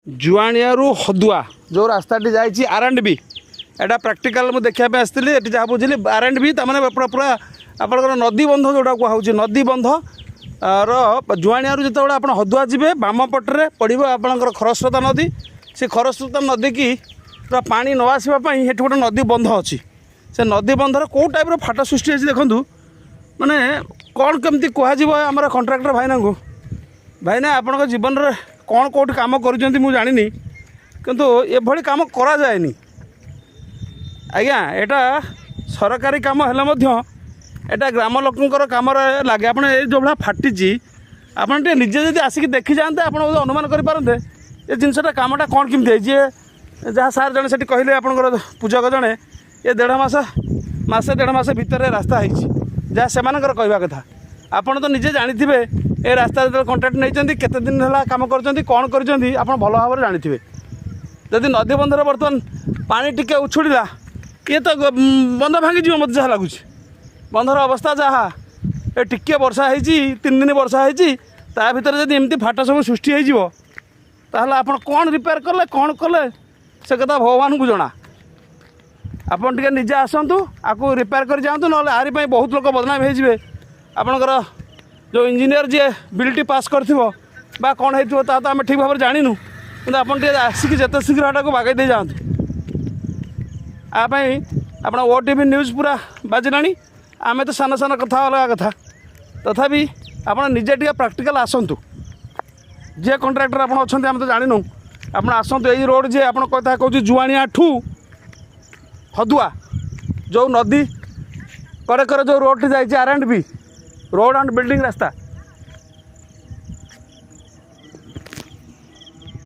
जुआणिया हदुआ जो रास्ताटी जाइए R&B एटा practical मुझे देखा आसती ये जहाँ बुझिली R&B तमाने पूरा आपंकर नदी बंध जोटा कहुच्छे नदी बंध जुआणिया जो आप हदुआ जी बाम पटे पड़ो आपंकर खरस्रोता नदी से खरस्रोता नदी की पूरा पा न आसवाई ये गोटे नदी बंध अच्छी से नदी बंधर कौ टाइप फाट सृष्टि है देखूँ माने कौन केमती कहुव आम कंट्राक्टर भाईना को भाईना आपण जीवन में कौन कौट कम कर जानी किंतु एभली कम करा जाएनी आज्ञा एटा सरकारी काम हेल्ला एटा ग्राम लोकंर कम लगे आप जो भाया फाटी आप निजे जब आसिक देखी जाते आप अनुमान करें ये जिनसा कमटा कौन केमती जी जहाँ सार जड़े से कहले आपंकर पूजक जड़े ये 1.5 मास 1.5 मास भितर रास्ता है जहाँ से कहवा कथा आपड़ तो निजे जानी ए रास्ता जो कंट्राक्ट नहीं केते दिन है कम कर कौन कर भल भाव में जानी जदि नदी बंधर बर्तमान पानी टिके उछुड़ा ये तो बंध भांगी मत जहाँ लगुच बंधर अवस्था जहाँ टिके वर्षा हो 3 दिन वर्षा हो भितर जब एमती फाट सब सृष्टि हो आप कौन रिपेयर कले कौन कले से कथा भगवान को जना आपन टे निजे आसतु आपको रिपेयर कर जातु ना आरी बहुत लोग बदनाम हो आपणकर जो इंजीनियर जी बिलटी पास कर कौन हो तो आम ठीक भाव में जानू कि आपन आसिक जिते शीघ्र हाटा को बागई दे जातु यापाई आप OTV न्यूज़ पूरा बाजिला आम तो सान सान कथा अलग कथा तथापि आप निजे टे प्रैक्टिकल आसतु जे कंट्राक्टर आप अच्छा आम तो जानू आप आसतु यही रोड जे आप कथा कहूँ जुआणिया ठू हदुआ जो नदी करे जो रोड जाइए R&B रोड एंड बिल्डिंग रास्ता